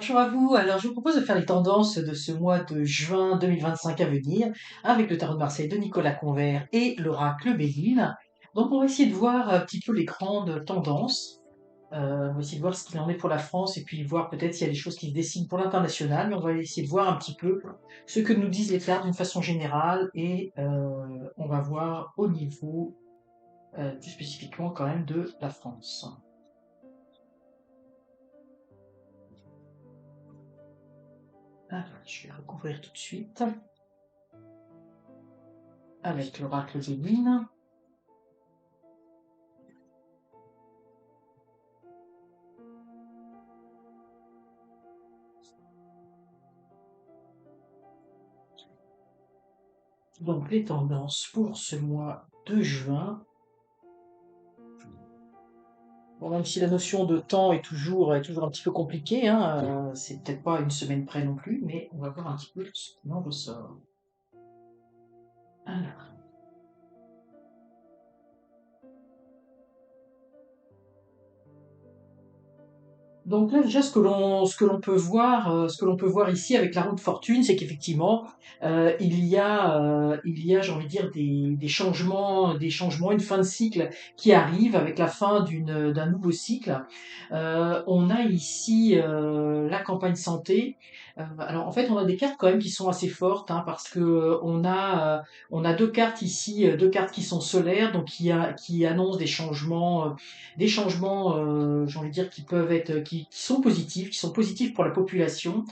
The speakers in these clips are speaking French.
Bonjour à vous. Alors, je vous propose de faire les tendances de ce mois de juin 2025 à venir avec le tarot de Marseille de Nicolas Convert et l'oracle Béline. Donc, on va essayer de voir un petit peu les grandes tendances. On va essayer de voir ce qu'il en est pour la France et puis voir peut-être s'il y a des choses qui se dessinent pour l'international. Mais on va essayer de voir un petit peu ce que nous disent les cartes d'une façon générale et on va voir au niveau plus spécifiquement quand même de la France. Alors, je vais recouvrir tout de suite avec l'oracle Béline. Donc les tendances pour ce mois de juin. Bon, même si la notion de temps est toujours un petit peu compliquée, hein, c'est peut-être pas une semaine près non plus, mais on va voir un petit peu ce qui en ressort. Alors, donc là déjà ce que l'on peut voir ici avec la roue de fortune, c'est qu'effectivement il y a j'ai envie de dire des changements, une fin de cycle qui arrive avec la fin d'un nouveau cycle. On a ici la campagne santé. Alors en fait on a des cartes quand même qui sont assez fortes, hein, parce que on a deux cartes ici, deux cartes qui sont solaires, donc qui annoncent des changements, j'ai envie de dire, qui sont positifs, qui sont positifs pour la population.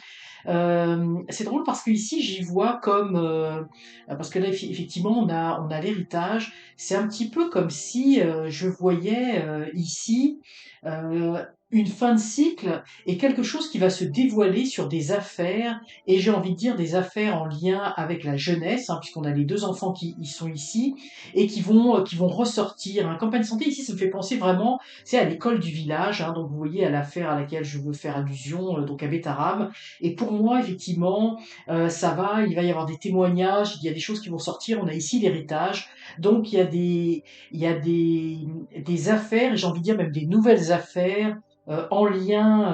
C'est drôle parce que ici j'y vois comme parce que là effectivement on a l'héritage. C'est un petit peu comme si je voyais ici euh, une fin de cycle et quelque chose qui va se dévoiler sur des affaires, et j'ai envie de dire des affaires en lien avec la jeunesse, hein, puisqu'on a les deux enfants qui y sont ici et qui vont ressortir. Un campagne santé ici, ça me fait penser vraiment, c'est à l'école du village, hein, donc vous voyez à l'affaire à laquelle je veux faire allusion, donc à Bétarab. Et pour moi, effectivement, il va y avoir des témoignages, il y a des choses qui vont sortir. On a ici l'héritage, donc il y a des affaires, et j'ai envie de dire même des nouvelles affaires en lien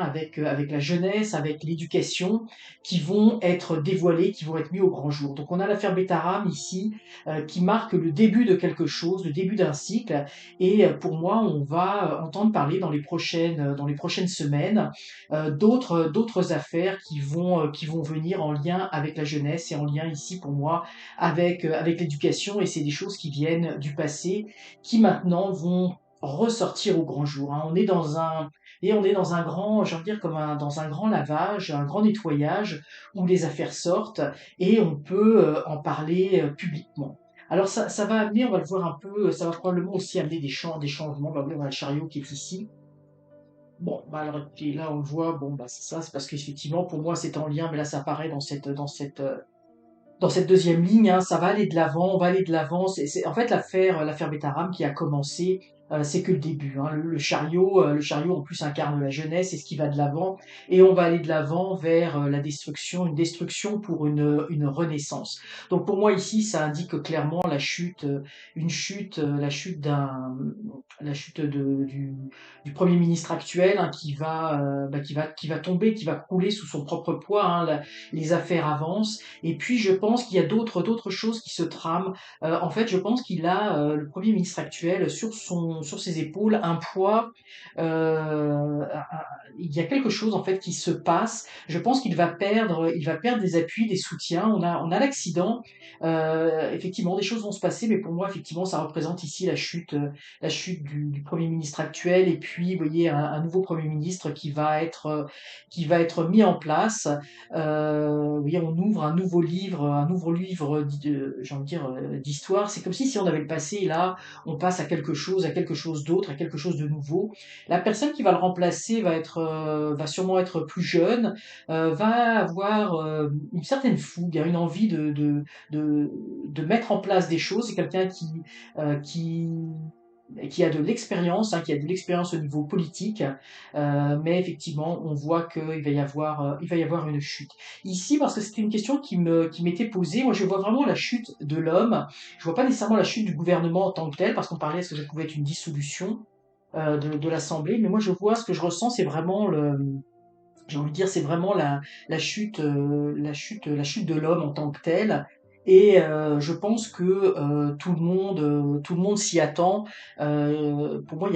avec la jeunesse, avec l'éducation, qui vont être dévoilées, qui vont être mis au grand jour. Donc on a l'affaire Bétaram ici, qui marque le début de quelque chose, le début d'un cycle, et pour moi, on va entendre parler dans les prochaines semaines d'autres affaires qui vont venir en lien avec la jeunesse et en lien ici pour moi avec l'éducation, et c'est des choses qui viennent du passé qui maintenant vont ressortir au grand jour, hein. On est dans un grand, j'ai envie de dire comme dans un grand lavage, un grand nettoyage où les affaires sortent et on peut en parler publiquement. Alors ça va amener, on va le voir un peu, ça va probablement aussi amener des changements. Bah oui, on a le chariot qui est ici. Bon, bah alors, et là on le voit, bon bah c'est ça, c'est parce qu'effectivement pour moi c'est en lien, mais là ça apparaît dans cette deuxième ligne, hein. Ça va aller de l'avant, on va aller de l'avant. En fait l'affaire Bétaram qui a commencé, c'est que le début, hein. Le chariot en plus incarne la jeunesse et ce qui va de l'avant, et on va aller de l'avant vers la destruction, une destruction pour une renaissance. Donc pour moi ici, ça indique clairement la chute, une chute, la chute du Premier ministre actuel, hein, qui va tomber, qui va crouler sous son propre poids, hein. Les affaires avancent. Et puis je pense qu'il y a d'autres choses qui se trament. En fait, je pense qu'il a le Premier ministre actuel sur ses épaules un poids. Il y a quelque chose en fait qui se passe. Je pense qu'il va perdre des appuis, des soutiens. On a l'accident. Effectivement, des choses vont se passer, mais pour moi, effectivement, ça représente ici la chute du Premier ministre actuel. Et puis, vous voyez, un nouveau Premier ministre qui va être mis en place. Oui, on ouvre un nouveau livre, j'ai envie de dire, d'histoire. C'est comme si on avait le passé et là, on passe à quelque chose d'autre, à quelque chose de nouveau. La personne qui va le remplacer va sûrement être plus jeune, va avoir une certaine fougue, hein, une envie de mettre en place des choses. C'est quelqu'un qui a de l'expérience, hein, qui a de l'expérience au niveau politique, mais effectivement, on voit qu'il va y avoir une chute. Ici, parce que c'était une question qui m'était posée, moi je vois vraiment la chute de l'homme. Je vois pas nécessairement la chute du gouvernement en tant que tel, parce qu'on parlait est-ce que ça pouvait être une dissolution de l'Assemblée, mais moi je vois, ce que je ressens, c'est vraiment j'ai envie de dire, c'est vraiment la chute de l'homme en tant que tel. Et je pense que tout le monde s'y attend. Pour moi,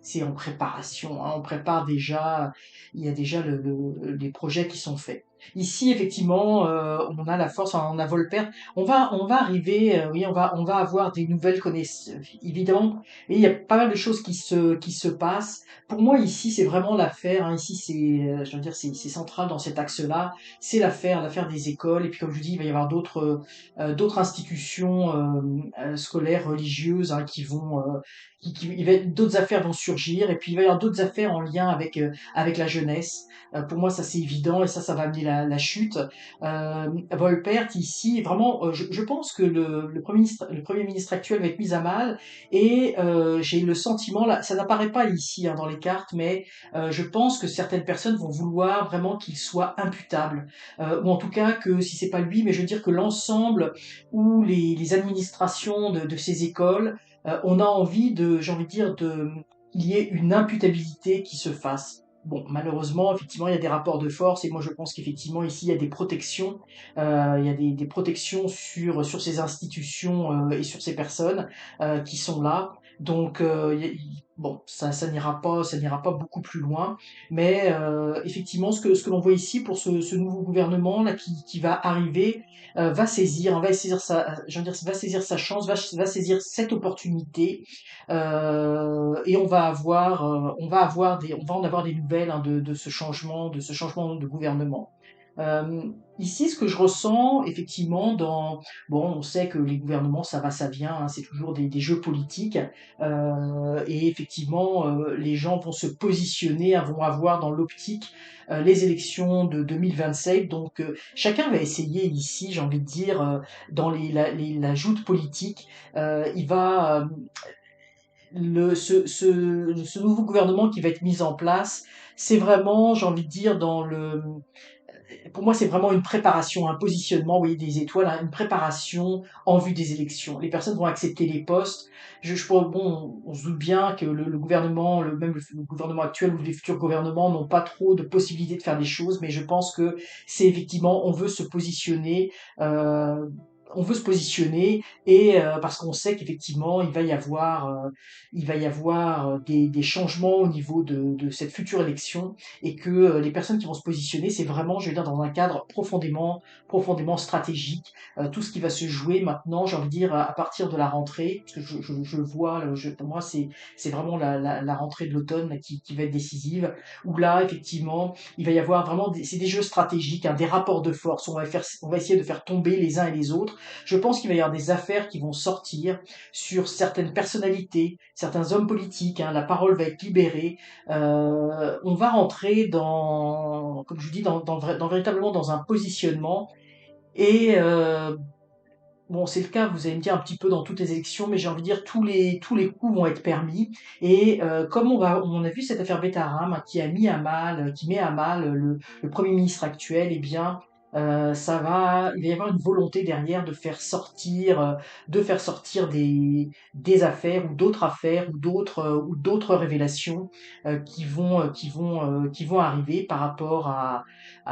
c'est en préparation, hein. On prépare déjà, il y a déjà les projets qui sont faits. Ici, effectivement, on a la force, enfin, on a Volpert. On va arriver, oui, on va avoir des nouvelles connaissances, évidemment. Et il y a pas mal de choses qui se passent. Pour moi, ici, c'est vraiment l'affaire, hein. Ici, je veux dire, c'est central dans cet axe-là. C'est l'affaire des écoles. Et puis, comme je vous dis, il va y avoir d'autres institutions scolaires, religieuses, hein, d'autres affaires vont surgir. Et puis, il va y avoir d'autres affaires en lien avec la jeunesse. Pour moi, ça c'est évident, et ça va amener la chute. Volpert, ici, vraiment, je pense que le premier ministre actuel va être mis à mal. Et j'ai le sentiment, là, ça n'apparaît pas ici, hein, dans les cartes, mais je pense que certaines personnes vont vouloir vraiment qu'il soit imputable, ou en tout cas que si c'est pas lui, mais je veux dire que l'ensemble ou les administrations de ces écoles, on a envie j'ai envie de dire, qu'il y ait une imputabilité qui se fasse. Bon, malheureusement, effectivement, il y a des rapports de force, et moi je pense qu'effectivement ici il y a des protections, il y a des protections sur ces institutions et sur ces personnes qui sont là. Donc, bon, ça n'ira pas beaucoup plus loin. Mais effectivement, ce que l'on voit ici pour ce nouveau gouvernement là qui va arriver, je veux dire, va saisir sa chance, va saisir cette opportunité, et on va en avoir des nouvelles, hein, de ce changement de gouvernement. Ici, ce que je ressens, effectivement, bon, on sait que les gouvernements, ça va, ça vient, hein, c'est toujours des jeux politiques, et effectivement, les gens vont se positionner, hein, vont avoir dans l'optique les élections de 2027. Donc, chacun va essayer ici, j'ai envie de dire, dans la joute politique, il va, ce nouveau gouvernement qui va être mis en place, c'est vraiment, j'ai envie de dire, pour moi, c'est vraiment une préparation, un positionnement, vous voyez, des étoiles, hein, une préparation en vue des élections. Les personnes vont accepter les postes. Bon, on se doute bien que le gouvernement, même le gouvernement actuel ou les futurs gouvernements n'ont pas trop de possibilités de faire des choses, mais je pense que c'est effectivement, euh, on veut se positionner, et parce qu'on sait qu'effectivement, il va y avoir des changements au niveau de cette future élection, et que les personnes qui vont se positionner, c'est vraiment, je veux dire, dans un cadre profondément, profondément stratégique. Tout ce qui va se jouer maintenant, j'ai envie de dire, à partir de la rentrée, parce que je le vois, là, pour moi, c'est vraiment la rentrée de l'automne là, qui va être décisive, où là, effectivement, il va y avoir vraiment, c'est des jeux stratégiques, hein, des rapports de force. On va essayer de faire tomber les uns et les autres. Je pense qu'il va y avoir des affaires qui vont sortir sur certaines personnalités, certains hommes politiques, hein, la parole va être libérée. On va rentrer comme je vous dis, véritablement dans un positionnement. Et bon, c'est le cas, vous allez me dire, un petit peu dans toutes les élections, mais j'ai envie de dire tous les coups vont être permis. Et comme on a vu cette affaire Betaram, hein, qui met à mal le Premier ministre actuel, eh bien, il va y avoir une volonté derrière de faire sortir des affaires ou d'autres révélations qui vont arriver par rapport à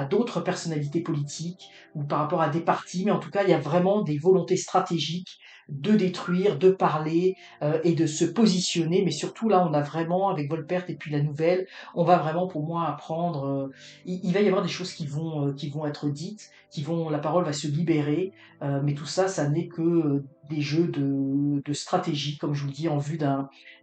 d'autres personnalités politiques, ou par rapport à des partis, mais en tout cas, il y a vraiment des volontés stratégiques de détruire, de parler, et de se positionner. Mais surtout, là, on a vraiment, avec Volpert et puis la nouvelle, on va vraiment, pour moi, apprendre. Il va y avoir des choses qui vont être dites, la parole va se libérer, mais tout ça, ça n'est que des jeux de stratégie, comme je vous le dis, en vue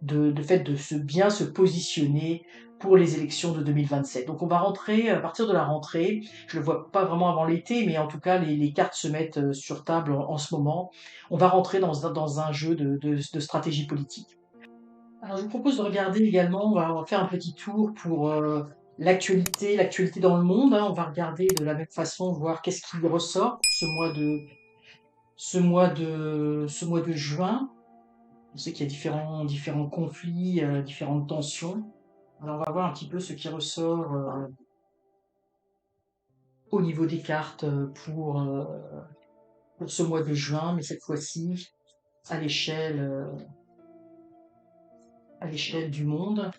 de fait de bien se positionner pour les élections de 2027. Donc on va rentrer, à partir de la rentrée, je le vois pas vraiment avant l'été, mais en tout cas, les cartes se mettent sur table en ce moment. On va rentrer dans un jeu de stratégie politique. Alors, je vous propose de regarder également, on va faire un petit tour pour l'actualité dans le monde, hein. On va regarder de la même façon, voir qu'est-ce qui ressort ce mois de juin. On sait qu'il y a différents conflits, différentes tensions. Alors, on va voir un petit peu ce qui ressort au niveau des cartes pour ce mois de juin, mais cette fois-ci à l'échelle du monde.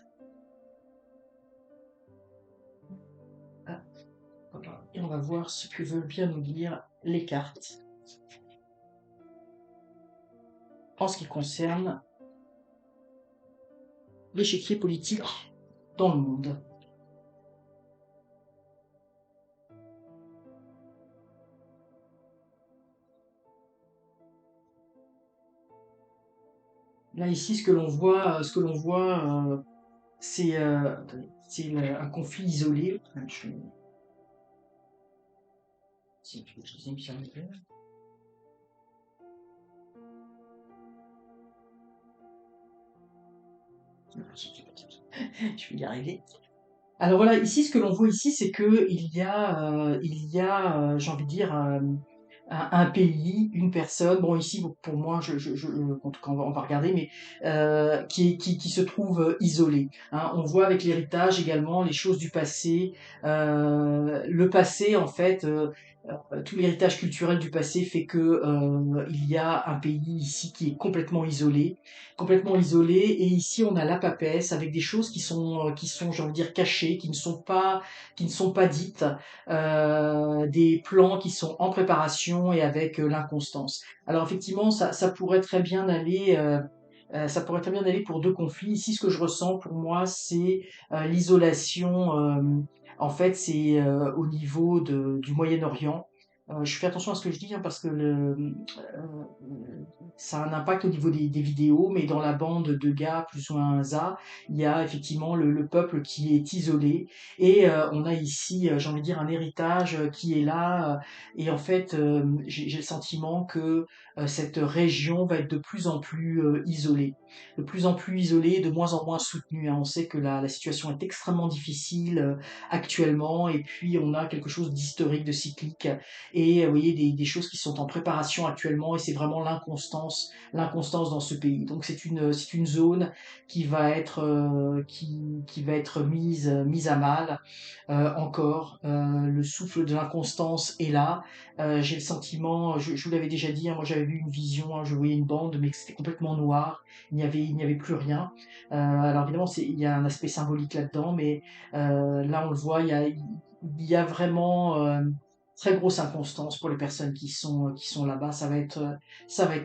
on va voir ce que veulent bien nous dire les cartes en ce qui concerne l'échiquier politique dans le monde. Là ici, ce que l'on voit, c'est un conflit isolé. Je vais y arriver. Alors voilà, ici, ce que l'on voit ici, c'est que j'ai envie de dire, un pays, une personne. Bon, ici, pour moi, en tout cas, on va regarder, mais qui se trouve isolé. Hein. On voit avec l'héritage également les choses du passé. Le passé, en fait, tout l'héritage culturel du passé fait que il y a un pays ici qui est complètement isolé. Et ici, on a la papesse avec des choses qui sont, j'ai envie de dire, cachées, qui ne sont pas dites, des plans qui sont en préparation et avec l'inconstance. Alors effectivement, ça pourrait très bien aller. Ça pourrait très bien aller pour deux conflits. Ici, ce que je ressens pour moi, c'est l'isolation. En fait, c'est au niveau du Moyen-Orient. Je fais attention à ce que je dis hein, parce que ça a un impact au niveau des vidéos, mais dans la bande de gars plus ou moins za, il y a effectivement le peuple qui est isolé et on a ici, j'ai envie de dire, un héritage qui est là et en fait, j'ai le sentiment que cette région va être de plus en plus isolée, de plus en plus isolée, de moins en moins soutenue. Hein. On sait que la situation est extrêmement difficile actuellement et puis on a quelque chose d'historique, de cyclique et vous voyez des choses qui sont en préparation actuellement et c'est vraiment l'inconstance dans ce pays. Donc c'est une zone qui va être mise à mal encore. Le souffle de l'inconstance est là. J'ai le sentiment, je vous l'avais déjà dit, hein, moi j'avais vu une vision, hein, je voyais une bande, mais c'était complètement noir. Il n'y avait plus rien. Alors évidemment, il y a un aspect symbolique là-dedans, mais là on le voit, il y a vraiment très grosse inconstance pour les personnes qui sont là-bas. Ça va être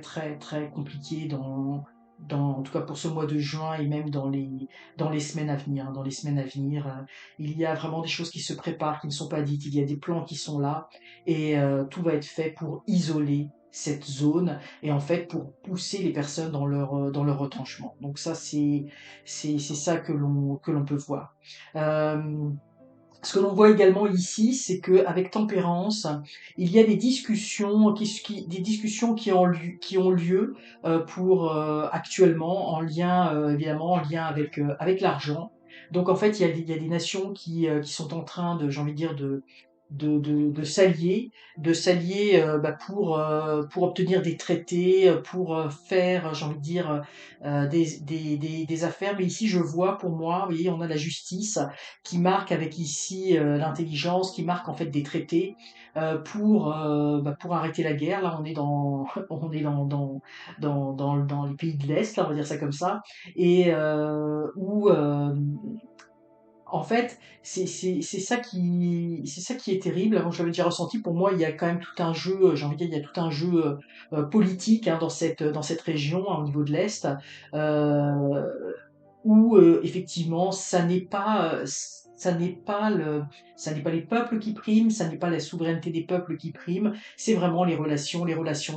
très très compliqué en tout cas pour ce mois de juin et même dans les semaines à venir. Dans les semaines à venir, il y a vraiment des choses qui se préparent, qui ne sont pas dites. Il y a des plans qui sont là et tout va être fait pour isoler cette zone et en fait pour pousser les personnes dans leur retranchement. Donc ça c'est ça que l'on peut voir. Euh, Ce que l'on voit également ici, c'est qu'avec tempérance, il y a des discussions qui ont lieu pour actuellement en lien évidemment en lien avec l'argent. Donc en fait, il y a des nations qui sont en train de, j'ai envie de dire, de s'allier pour obtenir des traités, pour faire, j'ai envie de dire, des affaires. Mais ici, je vois pour moi, vous voyez, on a la justice qui marque avec ici l'intelligence, qui marque en fait des traités pour arrêter la guerre. Là, on est dans les pays de l'Est, là, on va dire ça comme ça, et où en fait, c'est ça qui est terrible. Moi, j'avais déjà ressenti. Pour moi, il y a quand même tout un jeu. J'ai envie de dire, il y a tout un jeu politique hein, dans cette région hein, au niveau de l'Est. Euh, où effectivement ça n'est pas les peuples qui priment, ça n'est pas la souveraineté des peuples qui prime, c'est vraiment les relations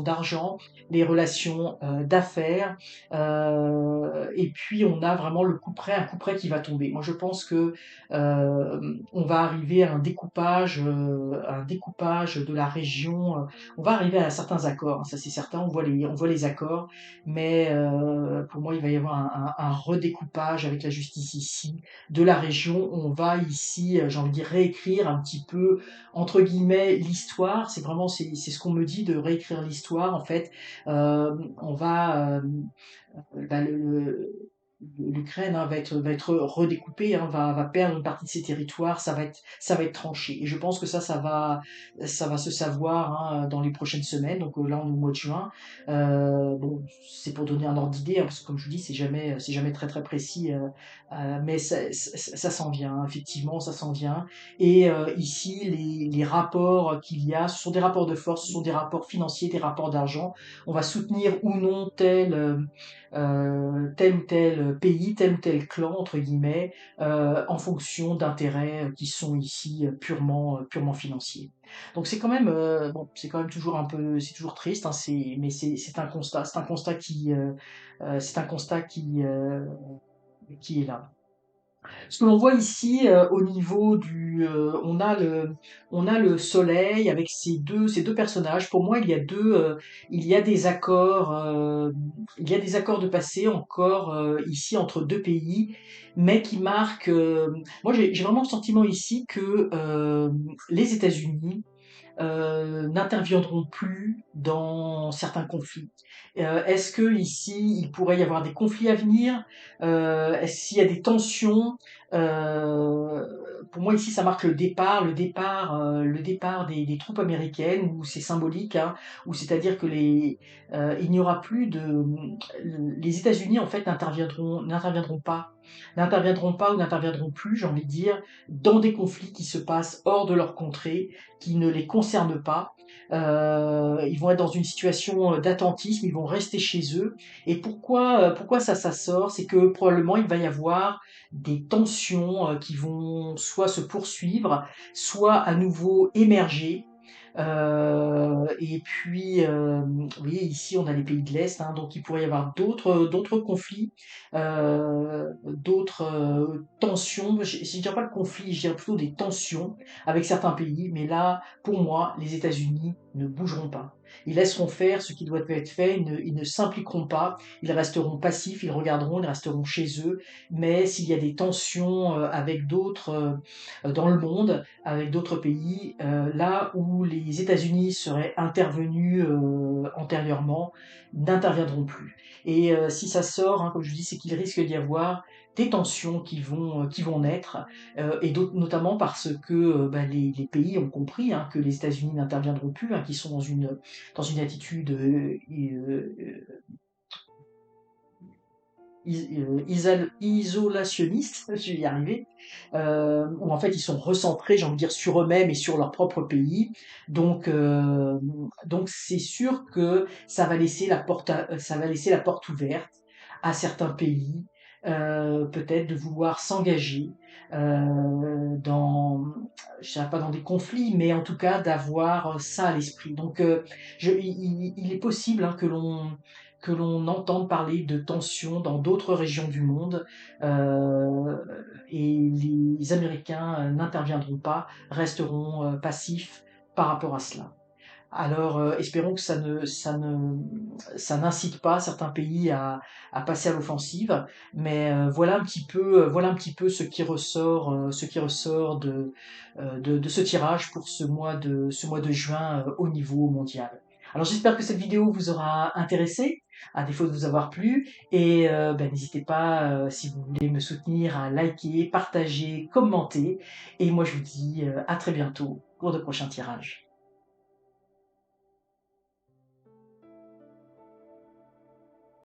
d'argent, les relations d'affaires, et puis on a vraiment un coup près qui va tomber. Moi je pense que on va arriver à un découpage de la région, on va arriver à certains accords, hein, ça c'est certain, on voit les accords, mais pour moi, il va y avoir un redécoupage avec la justice ici de la région. On va ici, j'ai envie de dire, réécrire un petit peu, entre guillemets, l'histoire. C'est ce qu'on me dit de réécrire l'histoire. En fait, on va, bah, l'Ukraine hein, va être redécoupée, hein, va perdre une partie de ses territoires, ça va être tranché. Et je pense que ça va se savoir hein, dans les prochaines semaines. Donc là, on est au mois de juin. Bon, c'est pour donner un ordre d'idée, hein, parce que comme je vous dis, c'est jamais très très précis, mais ça s'en vient, hein, effectivement, ça s'en vient. Et ici, les rapports qu'il y a, ce sont des rapports de force, ce sont des rapports financiers, des rapports d'argent. On va soutenir ou non tel ou tel pays, tel ou tel clan, entre guillemets, en fonction d'intérêts qui sont ici purement financiers. Donc c'est quand même, bon, c'est quand même toujours un peu, c'est toujours triste, hein, mais c'est un constat c'est un constat qui est là. Ce que l'on voit ici au niveau on a le soleil avec ces deux personnages. Pour moi, il y a des accords, il y a des accords de passé encore ici entre deux pays, mais qui marquent. Moi, j'ai vraiment le sentiment ici que les États-Unis n'interviendront plus dans certains conflits. Est-ce que ici il pourrait y avoir des conflits à venir? Est-ce qu'il y a des tensions? Euh, pour moi ici ça marque le départ des troupes américaines où c'est symbolique, hein, où c'est-à-dire que il n'y aura plus de les États-Unis en fait n'interviendront pas ou n'interviendront plus, j'ai envie de dire, dans des conflits qui se passent hors de leur contrée, qui ne les concernent pas. Ils vont être dans une situation d'attentisme, ils vont rester chez eux. Et pourquoi ça sort? C'est que probablement il va y avoir des tensions qui vont soit se poursuivre, soit à nouveau émerger. Et puis, vous voyez, ici, on a les pays de l'Est, hein, donc il pourrait y avoir d'autres conflits, d'autres tensions. Je ne dirais pas le conflit, je dirais plutôt des tensions avec certains pays. Mais là, pour moi, les États-Unis ne bougeront pas. Ils laisseront faire ce qui doit être fait, ils ne s'impliqueront pas, ils resteront passifs, ils resteront chez eux. Mais s'il y a des tensions avec d'autres dans le monde, avec d'autres pays, là où les États-Unis seraient intervenus antérieurement, n'interviendront plus. Et si ça sort, hein, comme je vous dis, c'est qu'il risque d'y avoir des tensions qui vont naître, et notamment parce que bah, les pays ont compris hein, que les États-Unis n'interviendront plus, hein, qu'ils sont dans une attitude isolationniste, je vais y arriver, où en fait ils sont recentrés, j'ai envie de dire, sur eux-mêmes et sur leur propre pays. Donc c'est sûr que ça va laisser la porte ouverte à certains pays, peut-être de vouloir s'engager dans, je dirais pas dans des conflits, mais en tout cas d'avoir ça à l'esprit. Donc il est possible hein, que l'on entende parler de tensions dans d'autres régions du monde, euh, et les Américains n'interviendront pas, resteront passifs par rapport à cela. Alors, espérons que ça n'incite pas certains pays à passer à l'offensive, mais voilà un petit peu ce qui ressort de ce tirage pour ce mois de juin au niveau mondial. Alors, j'espère que cette vidéo vous aura intéressé, à défaut de vous avoir plu, et ben, n'hésitez pas, si vous voulez me soutenir, à liker, partager, commenter, et moi je vous dis à très bientôt pour de prochains tirages.